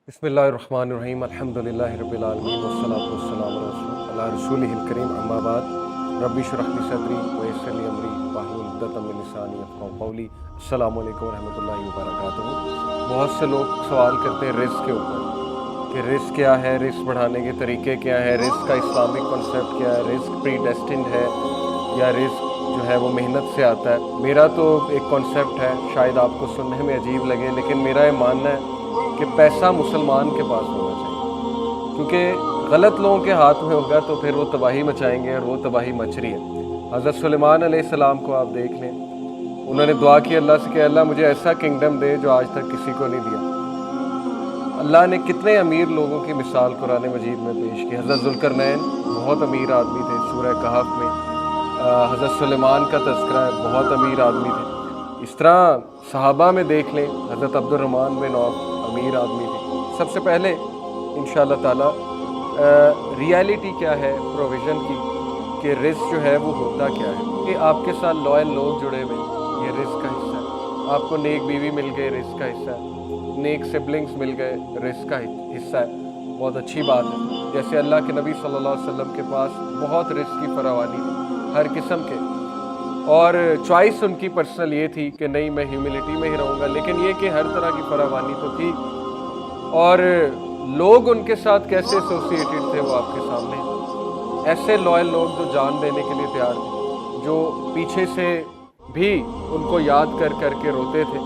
बिस्मिल्लाहिर्रहमानिर्रहीम अल्हम्दुलिल्लाहि रब्बिल आलमीन वस्सलातु वस्सलामु अला रसूलिहिल करीम अम्मा बाद रब्बि इश्रह ली सदरी व यस्सिर ली अमरी वाहलुल उक़दतम मिन लिसानी यफ़क़हू क़ौली। अस्सलामु अलैकुम व रहमतुल्लाहि व बरकातुहू। बहुत से लोग सवाल करते हैं रिस्क के ऊपर कि रिस्क क्या है, रिस्क बढ़ाने के तरीके क्या है, रिस्क का इस्लामिक कॉन्सेप्ट क्या है, रिस्क प्रीडेस्टिन्ड है या रिस्क जो है वो मेहनत से आता है। मेरा तो एक कॉन्सेप्ट है, शायद आपको सुनने में अजीब लगे, लेकिन मेरा ये मानना है कि पैसा मुसलमान के पास होना चाहिए, क्योंकि गलत लोगों के हाथ में होगा तो फिर वो तबाही मचाएंगे और वो तबाही मच रही है। हज़रत सुलेमान अलैहिस्सलाम को आप देख लें, उन्होंने दुआ की अल्लाह से कि अल्लाह मुझे ऐसा किंगडम दे जो आज तक किसी को नहीं दिया। अल्लाह ने कितने अमीर लोगों की मिसाल कुरान मजीद में पेश की। हज़रत ज़ुल्करनैन बहुत अमीर आदमी थे, सूरह कहफ में हज़रत सुलेमान का तज़किरा है, बहुत अमीर आदमी थे। इस तरह सहाबा में देख लें, हज़रत अब्दुर्रहमान बिन औफ अमीर आदमी थे। सबसे पहले इंशाअल्लाह ताला रियलिटी क्या है प्रोविज़न की, कि रिस्क जो है वो होता क्या है, कि आपके साथ लॉयल लोग जुड़े हुए, ये रिस्क का हिस्सा है। आपको नेक बीवी मिल गई, रिस्क का हिस्सा है। नेक सिबलिंग्स मिल गए, रिस्क का हिस्सा है। बहुत अच्छी बात है। जैसे अल्लाह के नबी सल्लल्लाहु अलैहि वसल्लम के पास बहुत रिस्क की फरावानी थी, हर किस्म के, और चॉइस उनकी पर्सनल ये थी कि नहीं मैं ह्यूमिलिटी में ही रहूँगा, लेकिन ये कि हर तरह की फरावानी तो थी। और लोग उनके साथ कैसे एसोसिएटेड थे वो आपके सामने। ऐसे लॉयल लोग जो जान देने के लिए तैयार थे, जो पीछे से भी उनको याद कर कर के रोते थे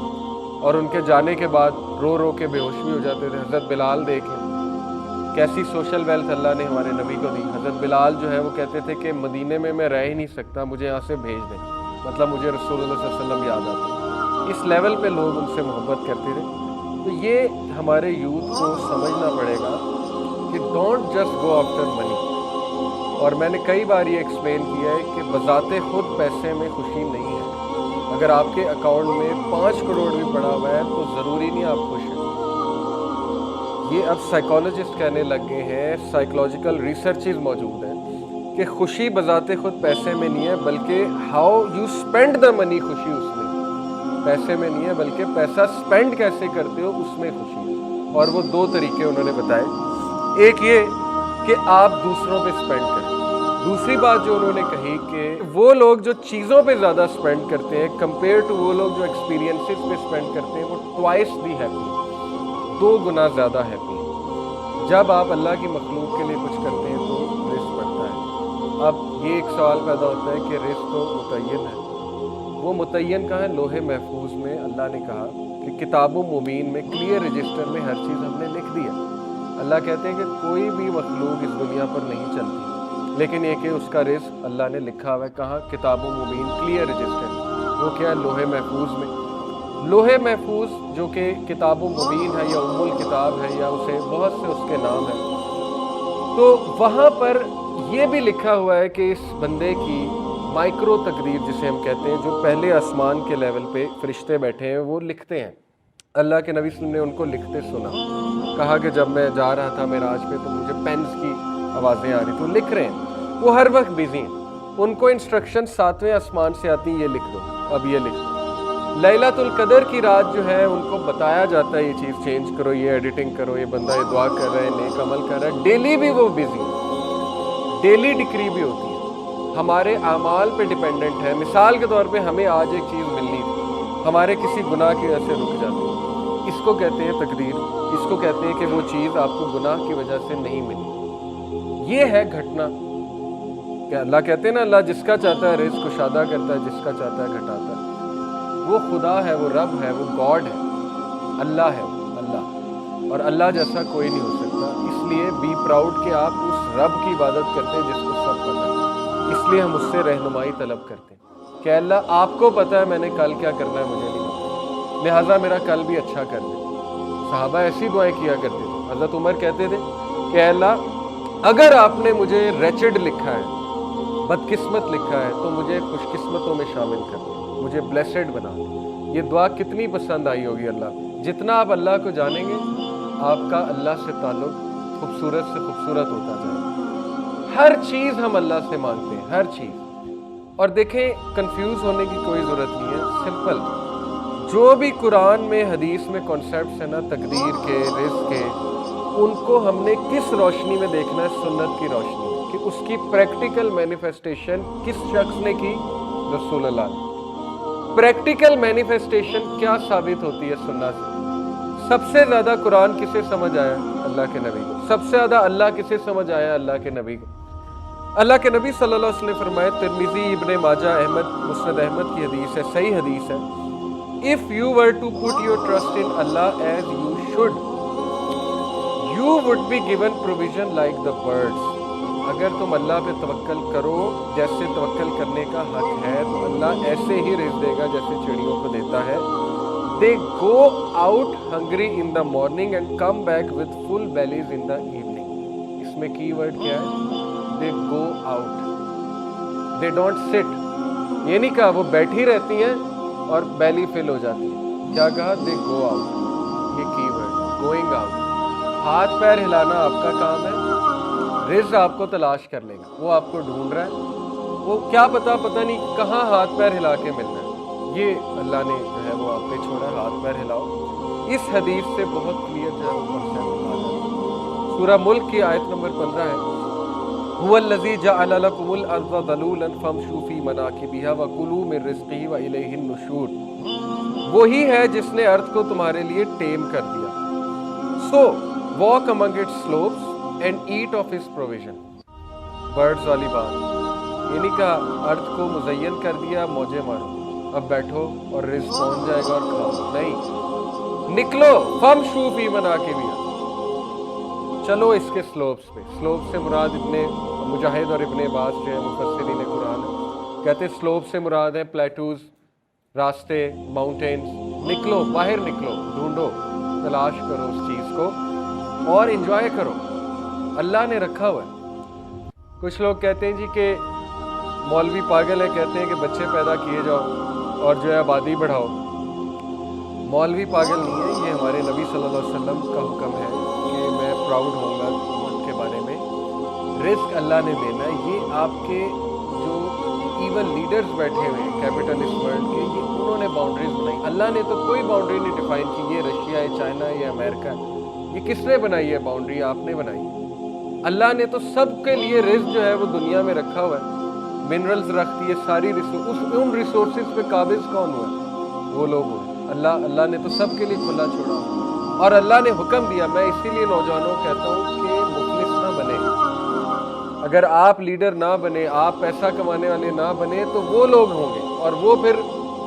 और उनके जाने के बाद रो रो के बेहोश भी हो जाते थे। हज़रत बिलाल देख लें, कैसी सोशल वेल्थ अल्लाह ने हमारे नबी को दी। हज़रत बिलाल जो है वो कहते थे कि मदीने में मैं रह ही नहीं सकता, मुझे यहाँ से भेज दें, मतलब मुझे रसूलुल्लाह सल्लल्लाहु अलैहि वसल्लम याद आते। इस लेवल पे लोग उनसे मोहब्बत करते थे। तो ये हमारे यूथ को समझना पड़ेगा कि don't just go after money. और मैंने कई बार ये एक्सप्लेन किया है कि बज़ाते खुद पैसे में खुशी नहीं है। अगर आपके अकाउंट में 5 करोड़ भी पड़ा हुआ है तो ज़रूरी नहीं आप खुश हैं। ये अब साइकोलॉजिस्ट कहने लग गए हैं, साइकोलॉजिकल रिसर्चेज मौजूद हैं कि खुशी बज़ाते खुद पैसे में नहीं है, बल्कि how you spend the money, खुशी उसमें, पैसे में नहीं है, बल्कि पैसा स्पेंड कैसे करते हो उसमें खुशी है। और वो 2 तरीके उन्होंने बताए। एक ये कि आप दूसरों पे स्पेंड करें। दूसरी बात जो उन्होंने कही कि वो लोग जो चीज़ों पे ज़्यादा स्पेंड करते हैं कंपेयर टू वो लोग जो एक्सपीरियंसेस पे स्पेंड करते हैं, वो ट्वाइस दी हैप्पी, 2 गुना ज़्यादा हैप्पी। जब आप अल्लाह की मखलूक के लिए कुछ करते हैं तो रिस्क बढ़ता है। अब ये एक सवाल पैदा होता है कि रिस्क तो मुतय्यन है। वो मुतय्यन कहाँ है? लोहे महफूज में अल्लाह ने कहा कि किताबों मुबीन में, क्लियर रजिस्टर में हर चीज़ हमने लिख दी है। अल्लाह कहते हैं कि कोई भी मखलूक इस दुनिया पर नहीं चलती, लेकिन ये कि उसका रिस्क अल्लाह ने लिखा हुआ है। कहाँ? किताबों मुबीन, क्लियर रजिस्टर। वो क्या है? लोहे महफूज में। लोहे महफूज जो कि किताबों मुबीन है या उम्मुल किताब है या उसे बहुत से उसके नाम हैं, तो वहाँ पर ये भी लिखा हुआ है कि इस बंदे की माइक्रो तकदीर जिसे हम कहते हैं, जो पहले आसमान के लेवल पे फरिश्ते बैठे हैं वो लिखते हैं। अल्लाह के नबी ने उनको लिखते सुना, कहा कि जब मैं जा रहा था मेराज पे तो मुझे पेन्स की आवाज़ें आ रही, तो लिख रहे हैं। वो हर वक्त बिजी हैं, उनको इंस्ट्रक्शन 7वें आसमान से आती, ये लिख दो, अब ये लिख दो। लैलतुल कदर की रात जो है उनको बताया जाता है ये चीज़ चेंज करो, ये एडिटिंग करो, ये बंदा ये दुआ कर रहा है, नेक अमल कर रहा है। डेली भी वो बिजी, डेली डिक्री भी होती है, हमारे अमाल पे डिपेंडेंट है। मिसाल के तौर पे हमें आज एक चीज़ मिलनी थी, हमारे किसी गुनाह की वजह से रुक जाती है, इसको कहते हैं तकदीर। इसको कहते हैं कि वो चीज़ आपको गुनाह की वजह से नहीं मिली। ये है घटना। क्या अल्लाह कहते हैं ना, अल्लाह जिसका चाहता है रिस्क कुशादा करता है, जिसका चाहता है घटाता है। वो खुदा है, वो रब है, वो गॉड है, अल्लाह है, अल्लाह। और अल्लाह जैसा कोई नहीं हो सकता। इसलिए बी प्राउड कि आप उस रब की इबादत करते हैं जिसको सब पता है। इसलिए हम उससे रहनुमाई तलब करते हैं कि अल्लाह आपको पता है मैंने कल क्या करना है, मुझे नहीं पता, लिहाजा मेरा कल भी अच्छा कर दे। सहाबा ऐसी दुआएं किया करते थे। हज़रत उमर कहते थे कि अल्लाह अगर आपने मुझे रेचेड लिखा है, बदकिस्मत लिखा है, तो मुझे खुशकिस्मतों में शामिल कर दे, मुझे ब्लेसेड बना दे। ये दुआ कितनी पसंद आई होगी अल्लाह। जितना आप अल्लाह को जानेंगे, आपका अल्लाह से ताल्लुक़ खूबसूरत से खूबसूरत होता जाएगा। हर चीज़ हम अल्लाह से मांगते हैं, हर चीज़। और देखें, कंफ्यूज होने की कोई ज़रूरत नहीं है, सिंपल। جو بھی قرآن میں حدیث میں کانسیپٹس ہیں نا تقدیر کے رزق کے، ان کو ہم نے کس روشنی میں دیکھنا ہے؟ سنت کی روشنی میں، کہ اس کی پریکٹیکل مینیفیسٹیشن کس شخص نے کی؟ رسول اللہ نے۔ پریکٹیکل مینیفیسٹیشن کیا ثابت ہوتی ہے سنت سے؟ سب سے زیادہ قرآن کسے سمجھ آیا؟ اللہ کے نبی کو۔ سب سے زیادہ اللہ کسے سمجھ آیا؟ اللہ کے نبی کو۔ اللہ کے نبی صلی اللہ علیہ وسلم نے فرمایا، ترمذی، ابن ماجہ، احمد، مسند احمد کی حدیث ہے، صحیح حدیث ہے، if you were to put your trust in Allah as you should, you would be given provision like the birds. اگر تم اللہ پہ توکل کرو جیسے توکل کرنے کا حق ہے تو اللہ ایسے ہی رزق دے گا جیسے چڑیوں کو دیتا ہے۔ They go out hungry in the morning and come back with full bellies in the evening. اس میں کی ورڈ کیا ہے؟ They go out. They don't sit. یہ نہیں کہا وہ بیٹھی رہتی ہیں اور بیلی فل ہو جاتی ہے، کیا کہا؟ They go out. یہ کی ورڈ، going out. ہاتھ پیر ہلانا آپ کا کام ہے، رزق آپ کو تلاش کر لے گا، وہ آپ کو ڈھونڈ رہا ہے، وہ کیا پتہ نہیں کہاں ہاتھ پیر ہلا کے ملنا ہے، یہ اللہ نے جو ہے وہ آپ پہ چھوڑا ہے، ہاتھ پیر ہلاؤ۔ اس حدیث سے بہت کلیئر جو ہے وہ کنسیپٹ آ جاتا ہے۔ سورہ ملک کی آیت نمبر 15 ہے، هو الذی جعل لکم الارض ذلولا فامشوا فی مناکبہا وکلوا من رزقہ والیہ النشور۔ وہی ہے جس نے ارض کو تمہارے لیے ٹیم کر دیا، so walk among its slopes and eat of his provision. Birds والی بات، یہ نہیں کہا ارض کو مزین کر دیا موجے مارو اب بیٹھو اور رزق پہنچ جائے گا اور کھاؤ، نہیں، نکلو، فامشوا فی مناکبہا، چلو اس کے سلوپس پہ۔ سلوپ سے مراد ابن مجاہد اور ابن عباس جو ہے مفسرین قرآن کہتے ہیں سلوپ سے مراد ہے پلیٹوز، راستے، ماؤنٹینز۔ نکلو، باہر نکلو، ڈھونڈو، تلاش کرو اس چیز کو اور انجوائے کرو، اللہ نے رکھا ہوا ہے۔ کچھ لوگ کہتے ہیں جی کہ مولوی پاگل ہے، کہتے ہیں کہ بچے پیدا کیے جاؤ اور جو ہے آبادی بڑھاؤ۔ مولوی پاگل نہیں ہے، یہ ہمارے نبی صلی اللہ علیہ وسلم کا حکم ہے کہ میں پراؤڈ ہوں گا امت کے بارے میں، رزق اللہ نے دینا ہے۔ یہ آپ کے جو ایون لیڈرز بیٹھے ہوئے ہیں کیپٹلسٹ ورلڈ کے، یہ انہوں نے باؤنڈریز بنائی، اللہ نے تو کوئی باؤنڈری نہیں ڈیفائن کی، یہ رشیا ہے، چائنا ہے، یہ امریکہ ہے، یہ کس نے بنائی ہے باؤنڈری؟ آپ نے بنائی ہے۔ اللہ نے تو سب کے لیے رزق جو ہے وہ دنیا میں رکھا ہوا ہے، منرلز رکھ دیے، ساری ان ریسورسز پہ قابض کون ہوا ہے؟ وہ لوگ ہوئے، اللہ نے تو سب کے لیے کھلا چھوڑا اور اللہ نے حکم دیا۔ میں اسی لیے نوجوانوں کو کہتا ہوں کہ مفلس نہ بنے، اگر آپ لیڈر نہ بنے، آپ پیسہ کمانے والے نہ بنے تو وہ لوگ ہوں گے اور وہ پھر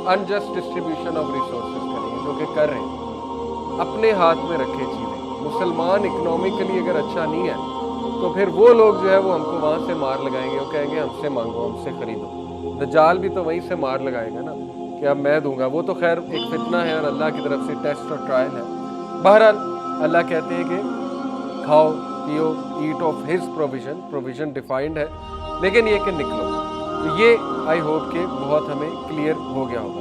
انجسٹ ڈسٹریبیوشن آف ریسورسز کریں گے، جو کہ کر رہے ہیں۔ اپنے ہاتھ میں رکھے چیزیں، مسلمان اکنامکلی اگر اچھا نہیں ہے تو پھر وہ لوگ جو ہے وہ ہم کو وہاں سے مار لگائیں گے، وہ کہیں گے ہم سے مانگو، ہم سے خریدو۔ دجال بھی تو وہیں سے مار لگائے گا نا کہ اب میں دوں گا، وہ تو خیر ایک فتنہ ہے اور اللہ کی طرف سے ٹیسٹ اور ٹرائل ہے۔ بہرحال اللہ کہتے ہیں کہ کھاؤ پیو، eat of his provision defined ہے، لیکن یہ کہ نکلو۔ یہ آئی ہوپ کہ بہت ہمیں کلیئر ہو گیا ہوگا۔